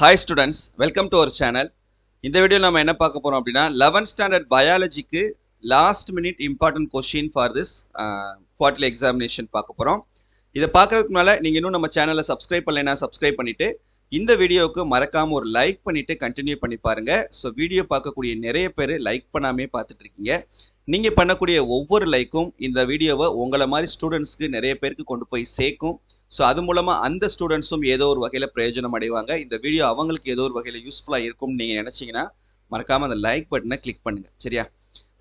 Hi students, welcome to our channel. இந்த video நம்ம என்ன பார்க்க போறோம் அப்படின்னா 11th standard biologyக்கு last minute important question for this quarterly examination பார்க்க போறோம். இதை பார்க்கறதுக்கு முன்னால நீங்க இன்னும் நம்ம சேனலை சப்ஸ்கிரைப் பண்ணலைன்னா சப்ஸ்கிரைப் பண்ணிட்டு இந்த வீடியோவுக்கு மறக்காம ஒரு லைக் பண்ணிட்டு கண்டினியூ பண்ணி பாருங்க. ஸோ வீடியோ பார்க்கக்கூடிய நிறைய பேர் லைக் பண்ணாமே பார்த்துட்டு இருக்கீங்க. நீங்க பண்ணக்கூடிய ஒவ்வொரு லைக்கும் இந்த வீடியோவை உங்களை மாதிரி ஸ்டூடெண்ட்ஸ்க்கு நிறைய பேருக்கு கொண்டு போய் சேர்க்கும். ஸோ அது மூலமா அந்த ஸ்டூடெண்ட்ஸும் ஏதோ ஒரு வகையில பிரயோஜனம் அடைவாங்க. இந்த வீடியோ அவங்களுக்கு ஏதோ ஒரு வகையில யூஸ்ஃபுல்லா இருக்கும்னு நீங்க நினைச்சீங்கன்னா மறக்காம அந்த லைக் பட்டனை கிளிக் பண்ணுங்க. சரியா?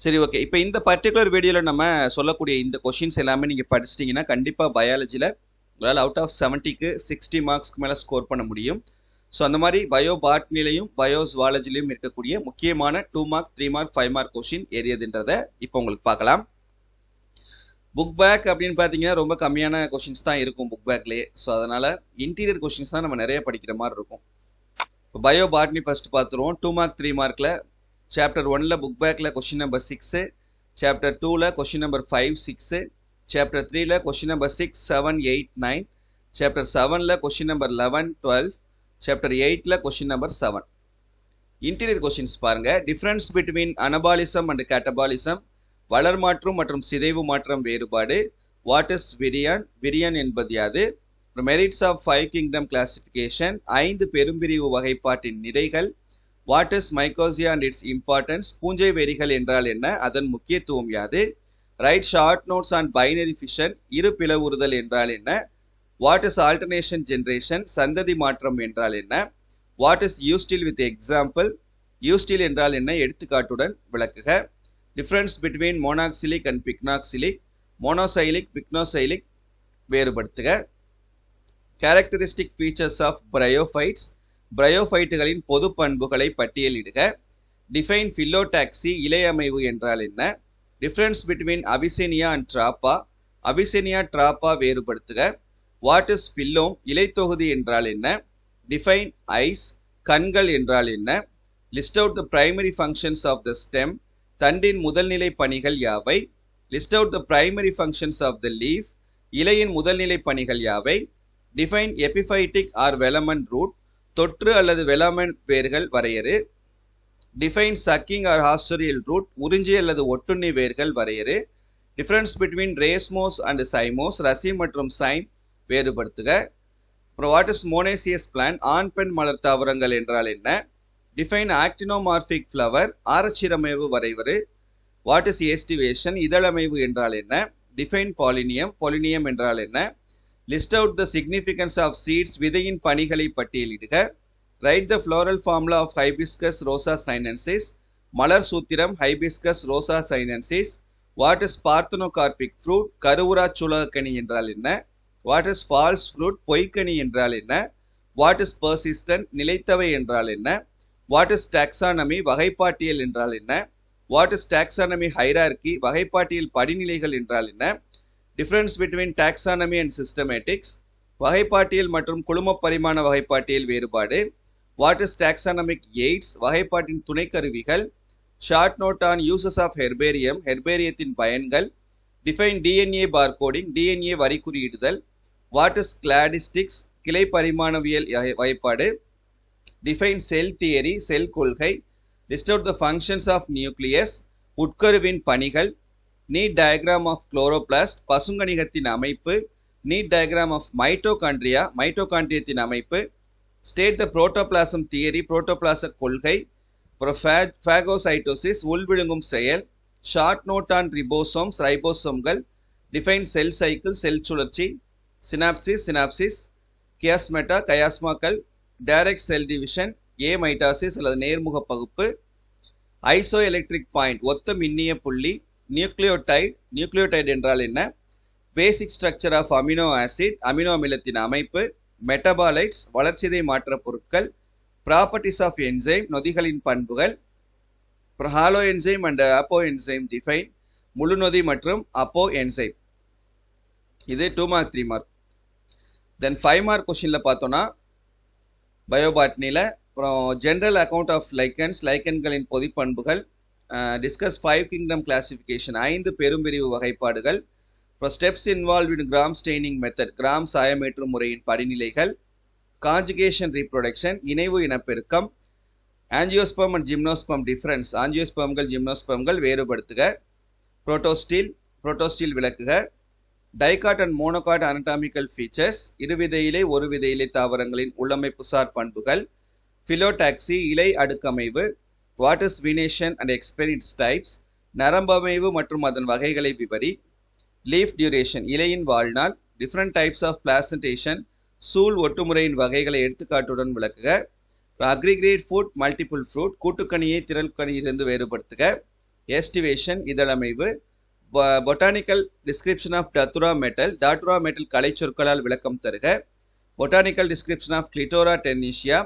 சரி, ஓகே. இப்போ இந்த பர்டிகுலர் வீடியோல நம்ம சொல்லக்கூடிய இந்த கொஸ்டின்ஸ் எல்லாமே நீங்க படிச்சிட்டீங்கன்னா கண்டிப்பா பயாலஜில உங்களால் அவுட் ஆஃப் 70க்கு 60 மார்க்ஸ்க்கு மேலே ஸ்கோர் பண்ண முடியும். ஸோ அந்த மாதிரி பயோ பாட்னிலையும் பயோ ஜுவாலஜிலையும் இருக்கக்கூடிய முக்கியமான 2 மார்க் 3 மார்க் 5 மார்க் கொஸ்டின் எரியதுன்றதை இப்போ உங்களுக்கு பார்க்கலாம். புக் பேக் அப்படின்னு பார்த்தீங்கன்னா ரொம்ப கம்மியான கொஸ்டின்ஸ் தான் இருக்கும் புக் பேக்லேயே. ஸோ அதனால இன்டீரியர் கொஸ்டின்ஸ் தான் நம்ம நிறைய படிக்கிற மாதிரி இருக்கும். இப்போ பயோ பாட்னி ஃபர்ஸ்ட் பார்த்துருவோம். 2 மார்க் 3 மார்க்கில் சாப்டர் 1ல புக் பேக்கில் கொஸ்டின் நம்பர் 6, சாப்டர் 2ல கொஸ்டின் நம்பர் 5, 6, சாப்டர் 3ல கொஸ்டின் நம்பர் 6, 7, 8, 9, சாப்டர் 7ல கொஸ்டின் நம்பர் 11, 12, சாப்டர் 8ல கொஸ்டின் நம்பர் 7. இன்டீரியர் கொஸ்டின்ஸ் பாருங்க. Difference between anabolism and catabolism, வளர்மாற்றம் மற்றும் சிதைவு மாற்றம் வேறுபாடு, வாட் இஸ் விரியன், விரியன் என்பது யாது, மெரிட்ஸ் ஆஃப் 5 கிங்டம் கிளாசிபிகேஷன், 5 பெரும்பிரிவு வகைப்பாட்டின் நிறைகள், what is mycorrhiza and its importance, பூஞ்சை வெறிகள் என்றால் என்ன, அதன் முக்கியத்துவம் யாது, write short notes on binary fission, இரு பிளவுறுதல் என்றால் என்ன, வாட் இஸ் ஆல்டர்னேஷன் ஜென்ரேஷன், சந்ததி மாற்றம் என்றால் என்ன, what is eustele with example, eustele என்றால் என்ன எடுத்துக்காட்டுடன் விளக்குக, difference between monoxylic and pycnoxylic, monoxylic pycnoxylic வேறுபடுத்துக, கேரக்டரிஸ்டிக் ஃபீச்சர்ஸ் ஆஃப் பிரயோஃபைட்ஸ், பிரயோஃபைட்டுகளின் பொது பண்புகளை பட்டியலிடுக, டிஃபைன் ஃபில்லோடாக்சி, இலையமைவு என்றால் என்ன, difference between abisenia and trapa, abisenia trapa வேறுபடுத்துக, வாட் இஸ் ஃபில்லோம், இலைத்தொகுதி என்றால் என்ன, டிஃபைன் ஐஸ், கண்கள் என்றால் என்ன, list out the primary functions of the stem, தண்டின் முதல்நிலை பணிகள் யாவை, list out the primary functions of the leaf, இலையின் முதல்நிலை பணிகள் யாவை, டிஃபைன் எபிஃபைட்டிக் ஆர் வெலமன் ரூட், தொற்று அல்லது வெலமன் வேர்கள் வரையறு, டிஃபைன் சக்கிங் ஆர் ஹாஸ்டரியல் ரூட், உறிஞ்சி அல்லது ஒட்டுண்ணி வேர்கள் வரையறு, டிஃபரன்ஸ் பிட்வீன் ரேஸ்மோஸ் அண்ட் சைமோஸ், ரசி மற்றும் சைம் வேறுபடுத்துக, அப்புறம் வாட் இஸ் மோனேசியஸ் பிளான்ட், ஆண் பெண் மலர் தாவரங்கள் என்றால் என்ன, டிஃபைன் ஆக்டினோமார்பிக் ஃப்ளவர், ஆரச்சிரமைவு வரைவரு, வாட் இஸ் ஏஸ்டிவேஷன், இதழமைவு என்றால் என்ன, டிஃபைன் பாலினியம், பொலினியம் என்றால் என்ன, list out the significance of seeds, விதையின் பணிகளை பட்டியலிடுக, write the floral formula of hibiscus rosa sinensis, மலர் சூத்திரம் hibiscus rosa sinensis, what is parthenocarpic fruit, கருவுரா சுலகக்கனி என்றால் என்ன, வாட் இஸ் ஃபால்ஸ் ஃப்ரூட், பொய்க்கனி என்றால் என்ன, வாட் இஸ் பர்சிஸ்டன்ட், நிலைத்தவை என்றால் என்ன, வாட் இஸ் டாக்ஸானமி, வகைப்பாட்டியல் என்றால் என்ன, வாட் இஸ் டாக்ஸானமி ஹைரார்கி, வகைப்பாட்டியல் படிநிலைகள் என்றால் என்ன, difference between taxonomy and systematics, வகைப்பாட்டியல் மற்றும் குழும பரிமாண வகைப்பாட்டியல் வேறுபாடு, வாட் இஸ் டாக்ஸானமிக் எய்ட்ஸ், வகைப்பாட்டின் துணைக்கருவிகள், short note on uses of herbarium, ஹெர்பேரியத்தின் பயன்கள், டிஃபைன் டிஎன்ஏ பார்கோடிங், டிஎன்ஏ வரி குறியிடுதல், வாட் இஸ் கிளாடிஸ்டிக்ஸ், கிளை பரிமாணவியல் வகைப்பாடு, டிஃபைன் செல் தியரி, செல் கொள்கை, list out the functions of nucleus, உட்கருவின் பணிகள், நீட் டயக்ராம் ஆஃப் குளோரோபிளாஸ்ட், பசுங்கணிகத்தின் அமைப்பு, நீட் டயக்ராம் ஆஃப் மைட்டோகாண்ட்ரியா, மைட்டோகாண்ட்ரியத்தின் அமைப்பு, ஸ்டேட் த புரோட்டோபிளாசம் தியரி, புரோட்டோபிளாச கொள்கை, அப்புறம் ஃபேகோசைட்டோசிஸ், உள்விழுங்கும் செயல், ஷார்ட் நோட் ஆன் ரிபோசோம்ஸ், ரைபோசோம்கள், டிஃபைன் செல் சைக்கிள், செல் சுழற்சி, சினாப்சிஸ், சினாப்சிஸ், கியாஸ்மெட்டா, கயாஸ்மாக்கள், direct cell division, amitosis அல்லது நேர்முக பகுப்பு, ஐசோ எலக்ட்ரிக் பாயிண்ட், ஒத்த மின்னிய புள்ளி, நியூக்ளியோடைடு, நியூக்ளியோடைடு என்றால் என்ன, basic structure of amino acid, amino அமிலத்தின் அமைப்பு, மெட்டபாலைட்ஸ், வளர்சிதை மாற்ற பொருட்கள், ப்ராப்பர்ட்டிஸ் ஆஃப் என்சைம், நொதிகளின் பண்புகள், ஹாலோ என்சைம் அண்ட் அப்போ என்சைம் டிஃபைன், முழுநொதி மற்றும் அப்போ என்சைம். இது 2 மார்க் 3 மார்க். தென் 5 மார்க் கொஸ்டின்ல பார்த்தோம்னா பயோபாட்னியில் அப்புறம் ஜென்ரல் அக்கவுண்ட் ஆஃப் லைக்கன்ஸ், லைக்கன்களின் பொதி பண்புகள், டிஸ்கஸ் 5 கிங்டம் கிளாசிஃபிகேஷன், 5 பெரும்பிரிவு வகைப்பாடுகள், அப்புறம் steps involve in gram staining method, gram சாயமேற்றும் முறையின் படிநிலைகள், காஞ்சுகேஷன் ரீப்ரொடக்ஷன் இணைவு இனப்பெருக்கம். ஆஞ்சியோஸ்பெர்ம் அண்ட் ஜிம்னோஸ்பெர்ம் டிஃபரன்ஸ், ஆஞ்சியோஸ்பெர்ம்கள் ஜிம்னோஸ்பெர்ம்கள் வேறுபடுத்துக. புரோட்டோஸ்டீல் விளக்குக. Dicot and monocot anatomical features, இருவித இலை ஒருவித இலை தாவரங்களின் உள்ளமைப்புசார் பண்புகள். பிலோடாக்சி இலை அடுக்கமைவு. What is venation and experience types, நரம்பமைவு மற்றும் அதன் வகைகளை விவரி. லீஃப் டியூரேஷன் இலையின் வாழ்நாள். டிஃப்ரெண்ட் டைப்ஸ் ஆஃப் பிளாசன்டேஷன் சூல் ஒட்டுமுறையின் வகைகளை எடுத்துக்காட்டுடன் விளக்குக. அக்ரிகேட் ஃபுட் மல்டிபிள் ஃப்ரூட் கூட்டுக்கனியை திரள்கனியிலிருந்து வேறுபடுத்துக. எஸ்டிவேஷன் இதழமைவு. Botanical description of datura metel, datura metel கலை சொற்களால் விளக்கம் தருக. Botanical description of clitoria ternatea,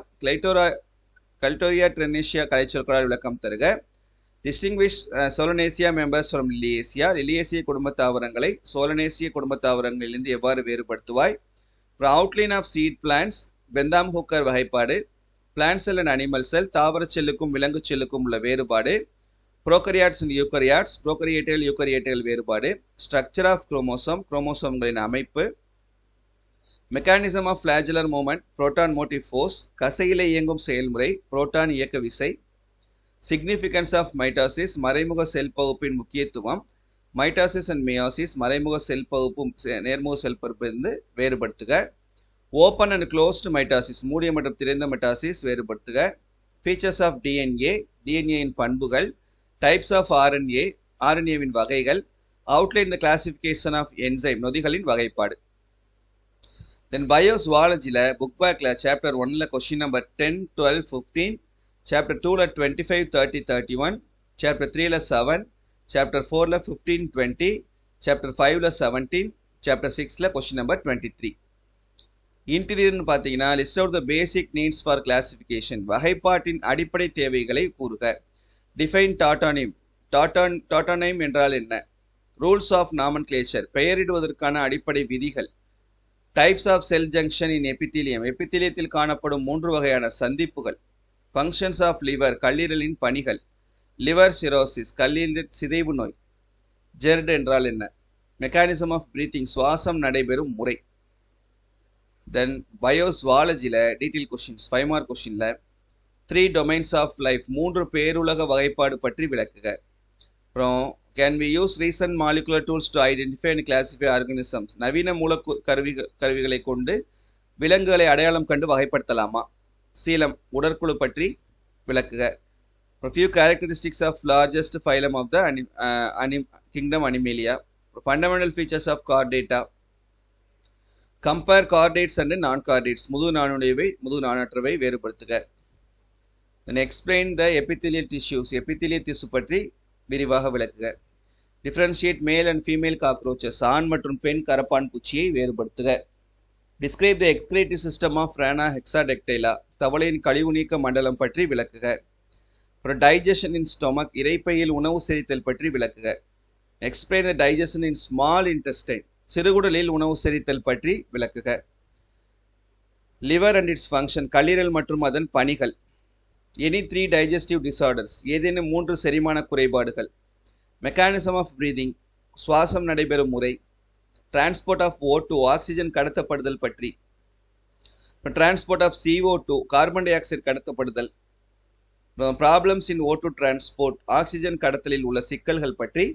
clitoria ternatea கலை சொற்களால் விளக்கம் தருக. Distinguish solanaceae members from liliaceae, லிலியேசிய குடும்ப தாவரங்களை சோலனேசிய குடும்ப தாவரங்களிலிருந்து எவ்வாறு வேறுபடுத்துவாய். Outline of seed plants, Bentham Hooker வகைப்பாடு. Plant cell and animal cell, தாவர செல்லுக்கும் விலங்கு செல்லுக்கும் உள்ள வேறுபாடு. ப்ரோகரியாட்ஸ் அண்ட் யூக்கரியாட்ஸ், ப்ரோகரியேட்டுகள் யூக்கரியேட்டுகள் வேறுபாடு. ஸ்ட்ரக்சர் ஆஃப் குரோமோசோம், குரோமோசோம்களின் அமைப்பு. Mechanism of flagellar movement, proton motive force, கசையிலே இயங்கும் செயல்முறை, புரோட்டான் இயக்க விசை. சிக்னிஃபிகன்ஸ் ஆஃப் மைட்டாசிஸ், மறைமுக செல் பகுப்பின் முக்கியத்துவம். மைட்டாசிஸ் அண்ட் மியாசிஸ், மறைமுக செல் பகுப்பும் நேர்முக செல் பகுப்பிலிருந்து வேறுபடுத்துக. ஓப்பன் அண்ட் க்ளோஸ்டு மைட்டாசிஸ், மூடிய மற்றும் திறந்த மைட்டாசிஸ் வேறுபடுத்துக. ஃபீச்சர்ஸ் ஆஃப் டிஎன்ஏ, டிஎன்ஏயின் பண்புகள். டைப்ஸ் ஆஃப் ஆர்என்ஏ, ஆர்என்ஏவின் வகைகள். Outline the classification of enzyme, நொதிகளின் வகைப்பாடு. தென் பயோசுவாலஜியில் புக் பேக்கில் சாப்டர் 1ல் கொஸ்டின் நம்பர் 10, 12, 15, சாப்டர் 2ல் 25, 30, 31, சாப்டர் 3ல் 7, சாப்டர் 4ல் 15, 20, சாப்டர் 5ல் 17, சாப்டர் 6ல் கொஸ்டின் நம்பர் 23. இன்டீரியர்னு பார்த்தீங்கன்னா list out the basic needs for classification, வகைப்பாட்டின் அடிப்படை தேவைகளை கூறுக. டிஃபைன் டாட்டானிம், டாட்டானைம் என்றால் என்ன. ரூல்ஸ் ஆஃப் நாமன்கிளேச்சர், பெயரிடுவதற்கான அடிப்படை விதிகள். Types of cell junction in epithelium, எபித்தீலியத்தில் காணப்படும் 3 வகையான சந்திப்புகள். ஃபங்க்ஷன்ஸ் ஆஃப் லிவர், கல்லீரலின் பணிகள். லிவர் சிரோசிஸ், கல்லீரல் சிதைவு நோய். ஜெர்ட் என்றால் என்ன. மெக்கானிசம் ஆஃப் பிரீத்திங், சுவாசம் நடைபெறும் முறை. தென் பயோசுவாலஜியில் டீட்டெயில் கொஸ்டின்ஸ் 5 மார்க் கொஸ்டின்ல 3 டொமைன்ஸ் ஆஃப் லைஃப், 3 பேருலக வகைப்பாடு பற்றி விளக்குக. அப்புறம் can we use recent molecular tools to identify and classify organisms, நவீன மூலக்கூறு கருவிகளை கொண்டு விலங்குகளை அடையாளம் கண்டு வகைப்படுத்தலாமா. சீலம், உடற்குழு பற்றி விளக்குக. Few characteristics of largest phylum of the kingdom animalia. Fundamental features of chordata. Compare chordates and non chordates, முது நாணுடையவை முது நாணற்றவை வேறுபடுத்துக. Then explain the epithelial tissues, எபித்திலிய திசு பற்றி விரிவாக விளக்குக. Differentiate male and female cockroaches, ஆண் மற்றும் பெண் கரப்பான் பூச்சியை வேறுபடுத்துக. Describe the excretory system of rana hexadactyla, தவளையின் கழிவு நீக்க மண்டலம் பற்றி விளக்குக. அப்புறம் டைஜஷன் இன் ஸ்டொமக், இரைப்பையில் உணவு செரித்தல் பற்றி விளக்குக. Explain the digestion in small intestine, சிறுகுடலில் உணவு செரித்தல் பற்றி விளக்குக. லிவர் அண்ட் இட்ஸ் ஃபங்க்ஷன், கல்லீரல் மற்றும் அதன் பணிகள். எனி 3 டைஜஸ்டிவ் டிசார்டர்ஸ், ஏதேனும் 3 செரிமான குறைபாடுகள். மெக்கானிசம் ஆஃப் பிரீதிங், சுவாசம் நடைபெறும் முறை. டிரான்ஸ்போர்ட் ஆஃப் O2, ஆக்சிஜன் கடத்தப்படுதல் பற்றி. Transport of CO2, carbon dioxide கடத்தப்படுதல். Problems in O2 transport, oxygen கடத்தலில் உள்ள சிக்கல்கள் பற்றி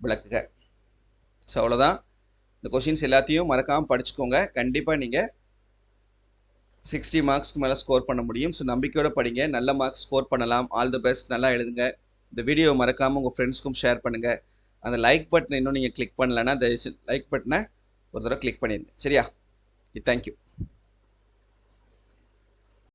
விளக்குக. ஸோ அவ்வளோதான். இந்த கொஷின்ஸ் எல்லாத்தையும் மறக்காமல் படிச்சுக்கோங்க. கண்டிப்பாக நீங்கள் 60 மார்க்ஸ்க்கு மேலே ஸ்கோர் பண்ண முடியும். ஸோ நம்பிக்கையோட படிங்க, நல்ல மார்க்ஸ் ஸ்கோர் பண்ணலாம். ஆல் தி பெஸ்ட், நல்லா எழுதுங்க. இந்த வீடியோ மறக்காமல் உங்கள் ஃப்ரெண்ட்ஸ்க்கும் ஷேர் பண்ணுங்கள். அந்த லைக் பட்டனை இன்னும் நீங்கள் கிளிக் பண்ணலன்னா லைக் பட்டனை ஒரு தடவை கிளிக் பண்ணிடுங்க. சரியா? தேங்க்யூ.